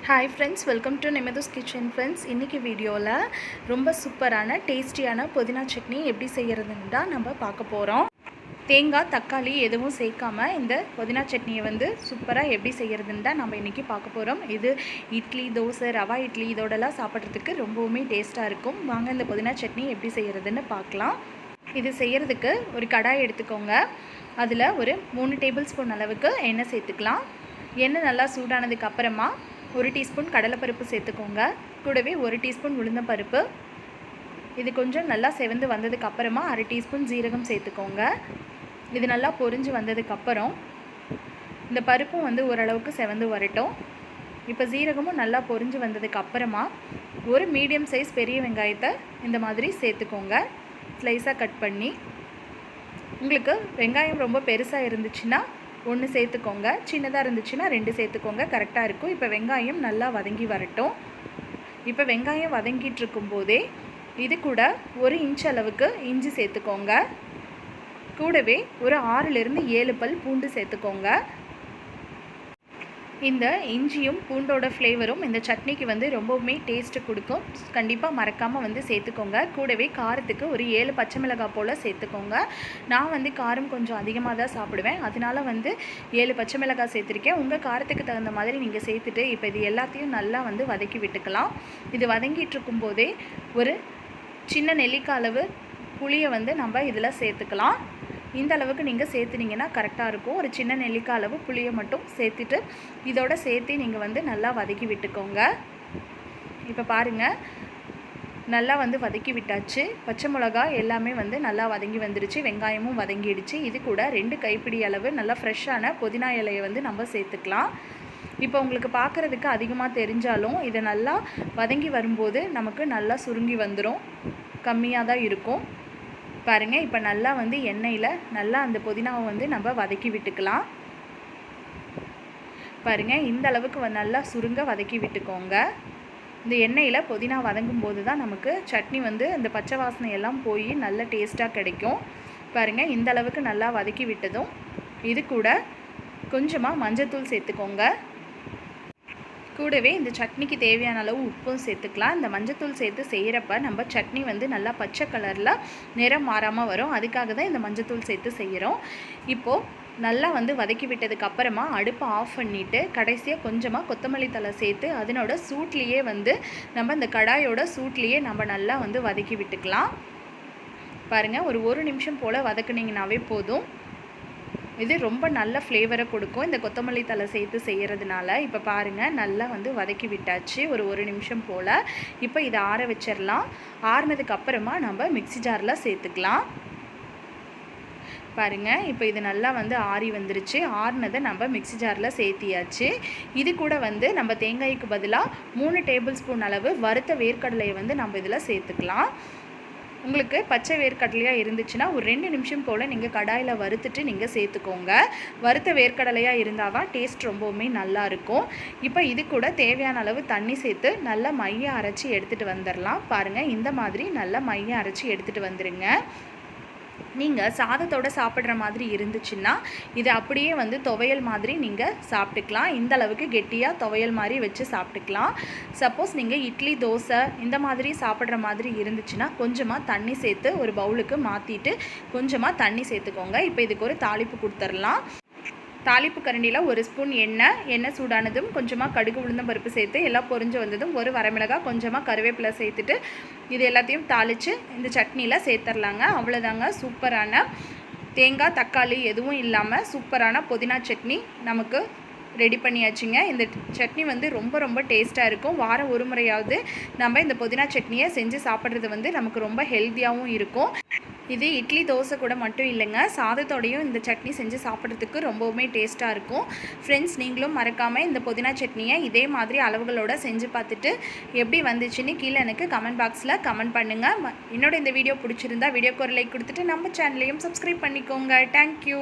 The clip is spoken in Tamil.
Hi friends, welcome to Nimadu's Kitchen friends. இன்னைக்கு வீடியோல ரொம்ப சூப்பரான டேஸ்டியான புதினா சட்னி எப்படி செய்யறதுன்னு தான் நம்ம பார்க்க போறோம். தேங்காய் தக்காளி எதுவும் சேர்க்காம இந்த புதினா சட்னியை வந்து சூப்பரா எப்படி செய்யறதுன்னு தான் நம்ம இன்னைக்கு பார்க்க போறோம். இது இட்லி, தோசை, ரவா இட்லி இதோடலாம் சாப்பிட்றதுக்கு ரொம்பவுமே டேஸ்டா இருக்கும். வாங்க இந்த புதினா சட்னி எப்படி செய்யறதுன்னு பார்க்கலாம். இது செய்யறதுக்கு ஒரு கடாய் எடுத்துக்கோங்க. அதில் ஒரு 3 டேபிள் ஸ்பூன் அளவுக்கு எண்ணெய் சேர்த்துக்கலாம். எண்ணெய் நல்லா சூடானதுக்கு அப்புறமா 1 டீஸ்பூன் கடலைப்பருப்பு சேர்த்துக்கோங்க. கூடவே 1 டீஸ்பூன் உளுந்தம்பருப்பு. இது கொஞ்சம் நல்லா செவந்து வந்ததுக்கு அப்புறமா 1/2 டீஸ்பூன் ஜீரகம் சேர்த்துக்கோங்க. இது நல்லா பொரிஞ்சு வந்ததுக்கப்புறம் இந்த பருப்பும் வந்து ஓரளவுக்கு செவந்து வரட்டும். இப்போ ஜீரகமும் நல்லா பொரிஞ்சு வந்ததுக்கு அப்புறமா ஒரு மீடியம் சைஸ் பெரிய வெங்காயத்தை இந்த மாதிரி சேர்த்துக்கோங்க. ஸ்லைஸாக கட் பண்ணி. உங்களுக்கு வெங்காயம் ரொம்ப பெருசாக இருந்துச்சுன்னா 1 சேர்த்துக்கோங்க, சின்னதாக இருந்துச்சுன்னா 2 சேர்த்துக்கோங்க, கரெக்டாக இருக்கும். இப்போ வெங்காயம் நல்லா வதங்கி வரட்டும். இப்போ வெங்காயம் வதங்கிட்டு இருக்கும்போதே இது கூட 1 இன்ச் அளவுக்கு இஞ்சி சேர்த்துக்கோங்க. கூடவே ஒரு 6லேருந்து 7 பல் பூண்டு சேர்த்துக்கோங்க. இந்த இஞ்சியும் பூண்டோட ஃப்ளேவரும் இந்த சட்னிக்கு வந்து ரொம்பவுமே டேஸ்ட்டு கொடுக்கும். கண்டிப்பாக மறக்காமல் வந்து சேர்த்துக்கோங்க. கூடவே காரத்துக்கு ஒரு 7 பச்சை மிளகாய் போல் சேர்த்துக்கோங்க. நான் வந்து காரம் கொஞ்சம் அதிகமாக தான் சாப்பிடுவேன், அதனால் வந்து 7 பச்சை மிளகாய் சேர்த்துருக்கேன். உங்கள் காரத்துக்கு தகுந்த மாதிரி நீங்கள் சேர்த்துட்டு இப்போ இது எல்லாத்தையும் நல்லா வந்து வதக்கி விட்டுக்கலாம். இது வதங்கிட்டு இருக்கும்போதே ஒரு சின்ன நெல்லிக்காய் அளவு புளியை வந்து நம்ம இதில் சேர்த்துக்கலாம். இந்த அளவுக்கு நீங்கள் சேர்த்துனீங்கன்னா கரெக்டாக இருக்கும். ஒரு சின்ன நெல்லிக்காய் அளவு புளியை மட்டும் சேர்த்துட்டு இதோட சேர்த்து நீங்கள் வந்து நல்லா வதக்கி விட்டுக்கோங்க. இப்போ பாருங்கள், நல்லா வந்து வதக்கி விட்டாச்சு. பச்சை மிளகாய் எல்லாமே வந்து நல்லா வதங்கி வந்துடுச்சு, வெங்காயமும் வதங்கிடுச்சு. இது கூட 2 கைப்பிடி அளவு நல்லா ஃப்ரெஷ்ஷான புதினா இலையை வந்து நம்ம சேர்த்துக்கலாம். இப்போ உங்களுக்கு பார்க்குறதுக்கு அதிகமாக தெரிஞ்சாலும் இதை நல்லா வதங்கி வரும்போது நமக்கு நல்லா சுருங்கி வந்துடும், கம்மியாக தான் இருக்கும். பாருங்கள், இப்போ நல்லா வந்து எண்ணெயில் நல்லா அந்த புதினாவை வந்து நம்ம வதக்கி விட்டுக்கலாம். பாருங்கள், இந்த அளவுக்கு நல்லா சுருங்க வதக்கி விட்டுக்கோங்க. இந்த எண்ணெயில் புதினா வதங்கும் போது தான் நமக்கு சட்னி வந்து அந்த பச்சை வாசனை எல்லாம் போய் நல்ல டேஸ்ட்டாக கிடைக்கும். பாருங்கள், இந்த அளவுக்கு நல்லா வதக்கி விட்டதும் இது கூட கொஞ்சமாக மஞ்சள்தூள் சேர்த்துக்கோங்க. கூடவே இந்த சட்னிக்கு தேவையான அளவு உப்பும் சேர்த்துக்கலாம். இந்த மஞ்சத்தூள் சேர்த்து செய்கிறப்ப நம்ம சட்னி வந்து நல்லா பச்சை கலரில் நிறம் மாறாமல் வரும். அதுக்காக தான் இந்த மஞ்சத்தூள் சேர்த்து செய்கிறோம். இப்போது நல்லா வந்து வதக்கி விட்டதுக்கு அப்புறமா அடுப்பை ஆஃப் பண்ணிவிட்டு கடைசியாக கொஞ்சமாக கொத்தமல்லி தழை சேர்த்து அதனோட சூட்லேயே வந்து நம்ம இந்த கடாயோட சூட்லேயே நம்ம நல்லா வந்து வதக்கி விட்டுக்கலாம். பாருங்கள், ஒரு நிமிஷம் போல் வதக்குனிங்கனாவே போதும். இது ரொம்ப நல்ல ஃப்ளேவரை கொடுக்கும் இந்த கொத்தமல்லி தழை சேர்த்து செய்கிறதுனால. இப்போ பாருங்கள், நல்லா வந்து வதக்கி விட்டாச்சு ஒரு நிமிஷம் போல். இப்போ இதை ஆற வச்சிடலாம். ஆறுனதுக்கு அப்புறமா நம்ம மிக்ஸி ஜாரில் சேர்த்துக்கலாம். பாருங்கள், இப்போ இது நல்லா வந்து ஆறி வந்துருச்சு. ஆறுனதை நம்ம மிக்ஸி ஜாரில் சேர்த்தியாச்சு. இது கூட வந்து நம்ம தேங்காய்க்கு பதிலாக 3 டேபிள் ஸ்பூன் அளவு வறுத்த வேர்க்கடலையை வந்து நம்ம இதில் சேர்த்துக்கலாம். உங்களுக்கு பச்சை வேர்க்கடலையாக இருந்துச்சுன்னா ஒரு 2 நிமிஷம் போல் நீங்கள் கடாயில் வறுத்துட்டு நீங்கள் சேர்த்துக்கோங்க. வறுத்த வேர்க்கடலையாக இருந்தால் தான் டேஸ்ட் ரொம்பவுமே நல்லாயிருக்கும். இப்போ இது கூட தேவையான அளவு தண்ணி சேர்த்து நல்லா மைய அரைச்சி எடுத்துகிட்டு வந்துடலாம். பாருங்கள், இந்த மாதிரி நல்லா மைய அரைச்சி எடுத்துகிட்டு வந்துடுங்க. நீங்கள் சாதத்தோடு சாப்பிட்ற மாதிரி இருந்துச்சுன்னா இது அப்படியே வந்து துவையல் மாதிரி நீங்கள் சாப்பிட்டுக்கலாம். இந்த அளவுக்கு கெட்டியாக துவையல் மாதிரி வச்சு சாப்பிட்டுக்கலாம். சப்போஸ் நீங்கள் இட்லி, தோசை இந்த மாதிரி சாப்பிட்ற மாதிரி இருந்துச்சுன்னா கொஞ்சமாக தண்ணி சேர்த்து ஒரு பவுலுக்கு மாற்றிட்டு கொஞ்சமாக தண்ணி சேர்த்துக்கோங்க. இப்போ இதுக்கு ஒரு தாளிப்பு கொடுத்துடலாம். தாளிப்பு கரண்டியில் 1 ஸ்பூன் எண்ணெய் சூடானதும் கொஞ்சமாக கடுகு, உளுந்தம் பருப்பு சேர்த்து எல்லாம் பொரிஞ்சு வந்ததும் ஒரு வரமிளகாய், கொஞ்சமாக கருவேப்பிலை சேர்த்துட்டு இது எல்லாத்தையும் தாளித்து இந்த சட்னியில் சேர்த்துடலாங்க. அவ்வளோதாங்க, சூப்பரான தேங்காய் தக்காளி எதுவும் இல்லாமல் சூப்பரான புதினா சட்னி நமக்கு ரெடி பண்ணியாச்சுங்க. இந்த சட்னி வந்து ரொம்ப டேஸ்ட்டாக இருக்கும். வாரம் ஒரு முறையாவது நம்ம இந்த புதினா சட்னியை செஞ்சு சாப்பிட்றது வந்து நமக்கு ரொம்ப ஹெல்த்தியாகவும் இருக்கும். இது இட்லி, தோசை கூட மட்டும் இல்லைங்க, சாதத்தோடையும் இந்த சட்னி செஞ்சு சாப்பிட்றதுக்கு ரொம்பவுமே டேஸ்ட்டாக இருக்கும். ஃப்ரெண்ட்ஸ், நீங்களும் மறக்காமல் இந்த புதினா சட்னியை இதே மாதிரி அளவுகளோடு செஞ்சு பார்த்துட்டு எப்படி வந்துச்சுன்னு கீழே எனக்கு கமெண்ட் பாக்ஸில் கமெண்ட் பண்ணுங்கள். என்னோட இந்த வீடியோ பிடிச்சிருந்தா வீடியோக்கு ஒரு லைக் கொடுத்துட்டு நம்ம சேனலையும் சப்ஸ்கிரைப் பண்ணிக்கோங்க. தேங்க்யூ.